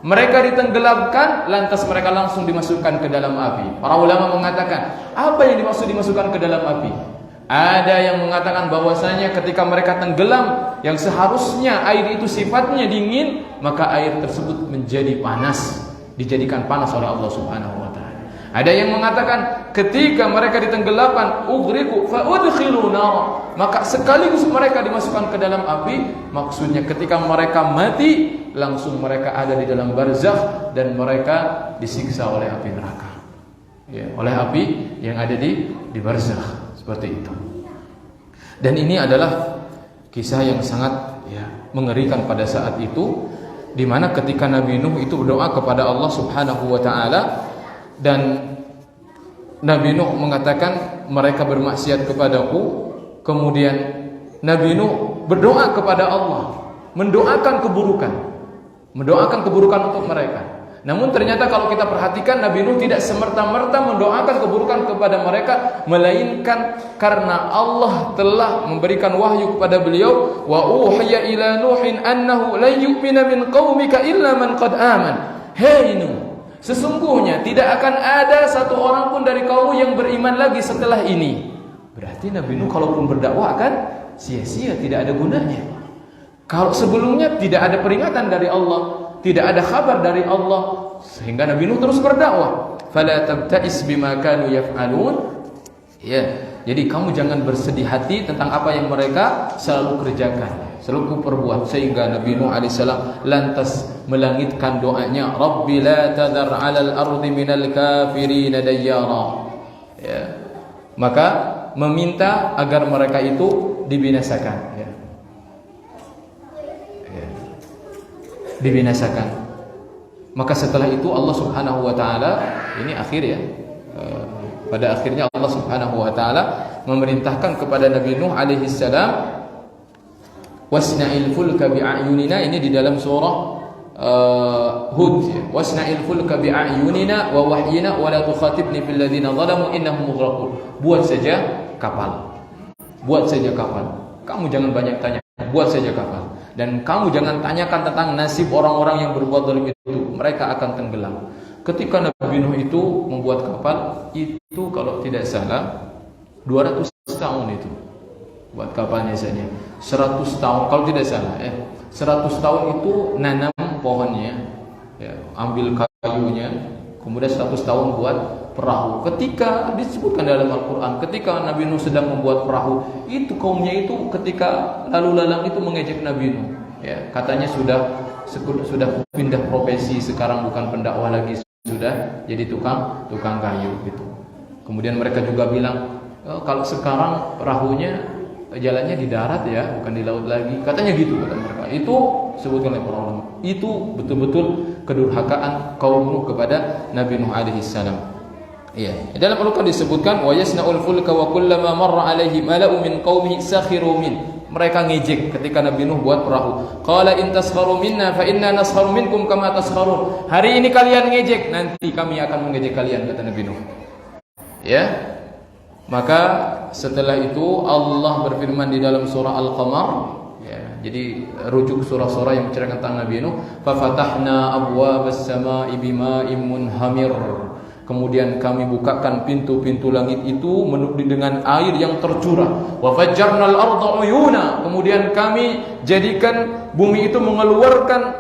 Mereka ditenggelamkan, lantas mereka langsung dimasukkan ke dalam api. Para ulama mengatakan, apa yang dimaksud dimasukkan ke dalam api? Ada yang mengatakan bahwasanya ketika mereka tenggelam, yang seharusnya air itu sifatnya dingin, maka air tersebut menjadi panas, dijadikan panas oleh Allah Subhanahu wa taala. Ada yang mengatakan ketika mereka ditenggelamkan, ughriqu fa udkhilu nar, maka sekaligus mereka dimasukkan ke dalam api. Maksudnya ketika mereka mati, langsung mereka ada di dalam barzakh dan mereka disiksa oleh api neraka. Ya, oleh api yang ada di barzakh. Seperti itu. Dan ini adalah kisah yang sangat mengerikan pada saat itu, di mana ketika Nabi Nuh itu berdoa kepada Allah Subhanahu wa taala dan Nabi Nuh mengatakan mereka bermaksiat kepadaku, kemudian Nabi Nuh berdoa kepada Allah, mendoakan keburukan untuk mereka. Namun ternyata kalau kita perhatikan, Nabi Nuh tidak semerta-merta mendoakan keburukan kepada mereka, melainkan karena Allah telah memberikan wahyu kepada beliau, wa uhiya ila nuhin annahu la yu'mina min qaumika illa man qad aman. Hei Nuh, sesungguhnya tidak akan ada satu orang pun dari kaummu yang beriman lagi setelah ini. Berarti Nabi Nuh kalaupun berdakwah kan sia-sia, tidak ada gunanya. Kalau sebelumnya tidak ada peringatan dari Allah, tidak ada kabar dari Allah, sehingga Nabi Nuh terus berdakwah. Fala tabta'is bima kanu yaf'alun. Ya, jadi kamu jangan bersedih hati tentang apa yang mereka selalu kerjakan, selalu perbuat. Sehingga Nabi Nuh alaihissalam lantas melangitkan doanya, Rabbi la tadhar 'alal ardi minal kafirin dayyara. Ya. Maka meminta agar mereka itu dibinasakan, ya. Dibinasakan. Maka setelah itu Allah Subhanahu wa taala, ini akhir ya, pada akhirnya Allah Subhanahu wa taala memerintahkan kepada Nabi Nuh alaihi salam, wasna'il fulka bi'ayunina. Ini di dalam surah Hud ya. Wasna'il fulka bi'ayunina wa wahyina wa la tukhatibni fil ladzina zalamu innahum mughraqun. Buat saja kapal. Buat saja kapal. Kamu jangan banyak tanya. Buat saja kapal. Dan kamu jangan tanyakan tentang nasib orang-orang yang berbuat zalim itu, mereka akan tenggelam. Ketika Nabi Nuh itu membuat kapal, itu kalau tidak salah 200 tahun itu buat kapalnya saja. 100 tahun kalau tidak salah 100 tahun itu nanam pohonnya, ya, ambil kayunya, kemudian 100 tahun buat perahu. Ketika disebutkan dalam Al-Quran, ketika Nabi Nuh sedang membuat perahu, itu kaumnya itu ketika lalu lalang itu mengejek Nabi Nuh, ya, katanya sudah pindah profesi, sekarang bukan pendakwah lagi, sudah jadi tukang kayu gitu. Kemudian mereka juga bilang, kalau sekarang perahunya jalannya di darat ya, bukan di laut lagi, katanya gitu kata mereka. Itu sebutkan oleh para ulama, itu betul-betul kedurhakaan kaum Nuh kepada Nabi Nuh alaihi salam. Iya, dalam Al-Qur'an disebutkan wa yasna'ul fulka wa kullama marra alaihi mala'u min qaumihi sakhiru min. Mereka ngejek ketika Nabi Nuh buat perahu. Qala in taskharu minna fa inna naskharu minkum kama taskharun. Hari ini kalian ngejek, nanti kami akan mengejek kalian, kata Nabi Nuh. Ya. Maka setelah itu Allah berfirman di dalam surah Al-Qamar, ya, jadi rujuk surah-surah yang menceritakan tentang Nabi Nuh, fa fatahna abwabas samaa'i bima'in munhamir. Kemudian kami bukakan pintu-pintu langit itu dengan air yang tercurah. Wa fajjarnal arda uyuna. Kemudian kami jadikan bumi itu mengeluarkan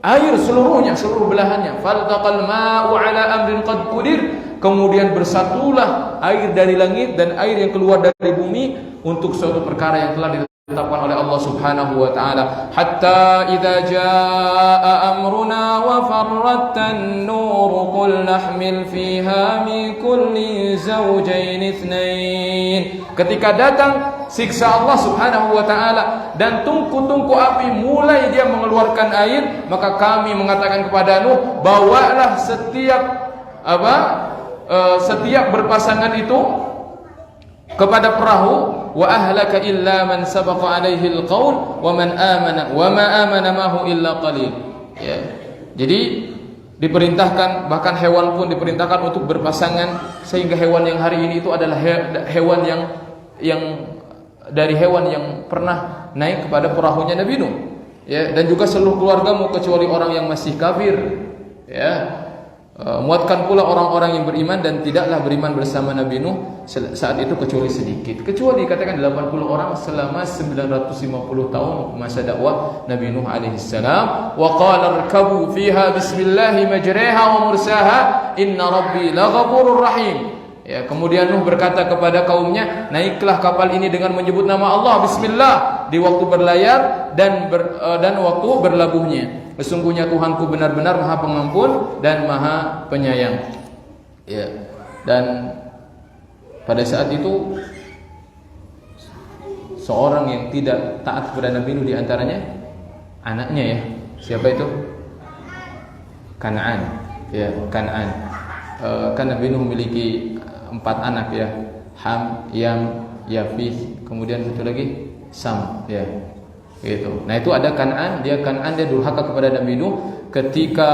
air seluruhnya, seluruh belahannya. Faltaqal ma'u ala amrin qad qudir. Kemudian bersatulah air dari langit dan air yang keluar dari bumi untuk suatu perkara yang telah ditetapkan oleh Allah Subhanahu wa taala. Hatta idza jaa amruna wa farrattan nur qul nahmil fiha min kulli zawjayn itsnain. Ketika datang siksa Allah Subhanahu wa taala dan tungku-tungku api mulai dia mengeluarkan air, maka kami mengatakan kepada Nuh, bawalah setiap berpasangan itu kepada perahu, wa ahlaka illa man sabaqa alaihi alqaul wa man amana wa ma amana mahu illa qalil. Ya. Jadi diperintahkan, bahkan hewan pun diperintahkan untuk berpasangan, sehingga hewan yang hari ini itu adalah hewan yang dari hewan yang pernah naik kepada perahunya Nabi Nuh. Ya, dan juga seluruh keluargamu kecuali orang yang masih kafir. Ya. Muatkan pula orang-orang yang beriman dan tidaklah beriman bersama Nabi Nuh saat itu kecuali sedikit. Kecuali katakan 80 orang selama 950 tahun masa dakwah Nabi Nuh alaihi salam. Wa qala irkabu fiha bismillahi majraha wa mursaha inna rabbi laghafurur rahim. Ya, kemudian Nuh berkata kepada kaumnya, naiklah kapal ini dengan menyebut nama Allah, bismillah, di waktu berlayar dan waktu berlabuhnya. Sesungguhnya Tuhanku benar-benar Maha Pengampun dan Maha Penyayang. Ya. Dan pada saat itu seorang yang tidak taat kepada Nabi Nuh di antaranya anaknya, ya. Siapa itu? Kan'an. Ya, Kan'an. Kan Nabi Nuh memiliki 4 anak, ya. Ham, Yam, Yafith, kemudian satu lagi Sam, ya. Gitu. Nah, itu ada Kan'an, dia durhaka kepada Nabi Nuh ketika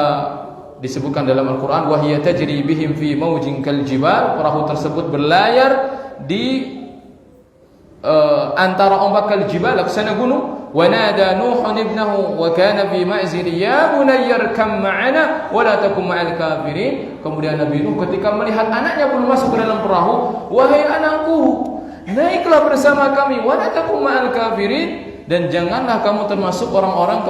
disebutkan dalam Al-Qur'an wa hiya tajri bihim fi maujin kal jibal, perahu tersebut berlayar di antara ombak kal jibal, laksana gunung. Wa nada Nuhun ibnahu wa kana fi ma'zil ya bunayya arkam ma'ana wa la takum ma'al kafirin. Kemudian Nabi Nuh ketika melihat anaknya belum masuk ke dalam perahu, wahai anakku, naiklah bersama kami, wa la takum ma'al kafirin, dan janganlah kamu termasuk orang-orang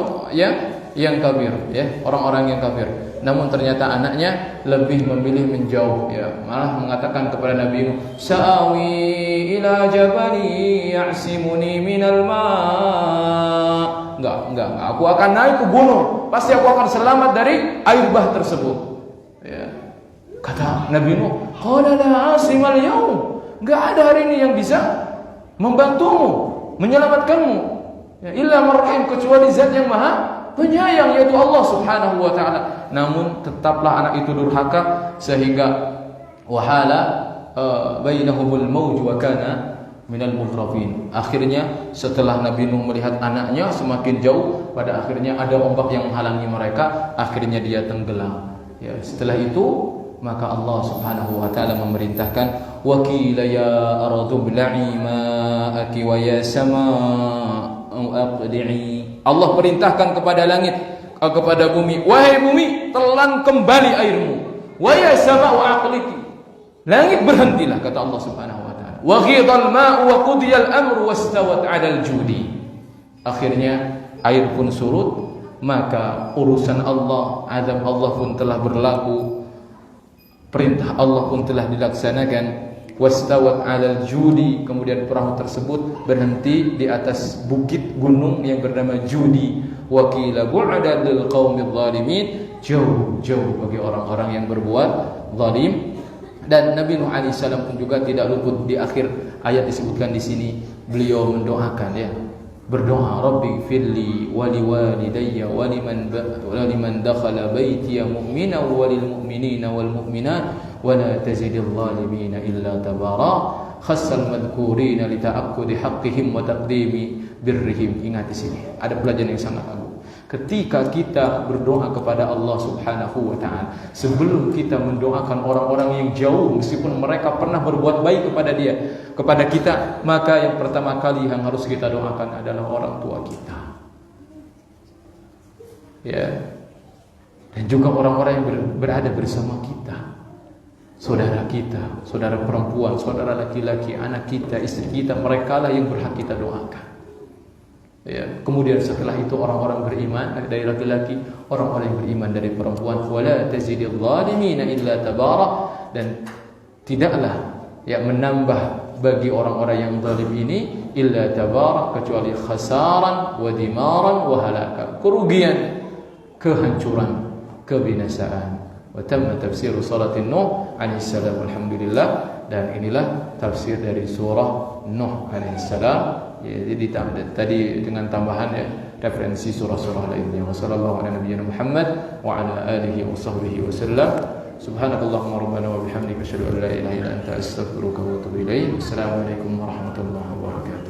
yang kafir, ya, orang-orang yang kafir. Namun ternyata anaknya lebih memilih menjauh, ya, malah mengatakan kepada Nabi Nuh, sa'awi ila jabali ya'simuni minal ma'. Enggak, aku akan naik ke gunung, pasti aku akan selamat dari air bah tersebut. Ya. Kata Nabi Nuh, qala la 'asimal yaum. Enggak ada hari ini yang bisa membantumu, menyelamatkanmu. Ya, illa marrahim, kecuali zat yang maha penyayang, yaitu Allah Subhanahu wa ta'ala. Namun tetaplah anak itu durhaka sehingga wahala bainahumul mauj wa kana minal mughrafin. Akhirnya setelah Nabi Nuh melihat anaknya semakin jauh, pada akhirnya ada ombak yang menghalangi mereka, akhirnya dia tenggelam. Ya, setelah itu maka Allah Subhanahu wa ta'ala memerintahkan, wa qila ya ardu bla'i ma'aki wa ya sama aqdi'i. Allah perintahkan kepada langit, kepada bumi, wahai bumi, telan kembali airmu. Wa ya sama'u aqliki, langit berhentilah, kata Allah Subhanahu wa taala. Wa ghidal ma'u wa qudiyal amru wastawat 'alal judi. Akhirnya air pun surut, maka urusan Allah, azab Allah pun telah berlaku, perintah Allah pun telah dilaksanakan. Wastawat 'alal judi, kemudian perahu tersebut berhenti di atas bukit gunung yang bernama Judi. Wa qila bu'dan lil qaumidz zalimin, jauh-jauh bagi orang-orang yang berbuat zalim. Dan Nabi Nuh alaihi salam pun juga tidak luput, di akhir ayat disebutkan di sini beliau mendoakan, ya, berdoa, Rabbi firli wa liwalidayya wa liman dakhala baitiya mu'mina wa lil mu'minina wal mu'minat wa la tazidil zalimina illa tabara. Khassal madhkurina li ta'akkudi haqqihim wa taqdimi birrihim. Ingat di sini ada pelajaran yang sangat agung. Ketika kita berdoa kepada Allah Subhanahu wa taala, sebelum kita mendoakan orang-orang yang jauh meskipun mereka pernah berbuat baik kepada kita, maka yang pertama kali yang harus kita doakan adalah orang tua kita. Ya. Dan juga orang-orang yang berada bersama kita. Saudara kita, saudara perempuan, saudara laki-laki, anak kita, istri kita, merekalah yang berhak kita doakan. Ya, kemudian setelah itu orang-orang beriman dari laki-laki, orang-orang yang beriman dari perempuan. Wala tazidil zalimina illa tabara, dan tidaklah menambah bagi orang-orang yang zalim ini illa tabara, kecuali khasaran wa dimaran wa halaka, kerugian, kehancuran, kebinasaan. Wa tamma tafsir suratin Nuh alaihi salam. Alhamdulillah, dan inilah tafsir dari surah Nuh alaihi salam. Jadi tadi dengan tambahan referensi surah-surah lainnya. Wassallallahu ala nabiyyina Muhammad wa ala alihi wa sahbihi wasallam. Subhanakallahumma rabbana wa bihamdika asyhadu an la ilaha illa anta astaghfiruka wa atubu ilaik. Wassalamu alaikum warahmatullahi wabarakatuh.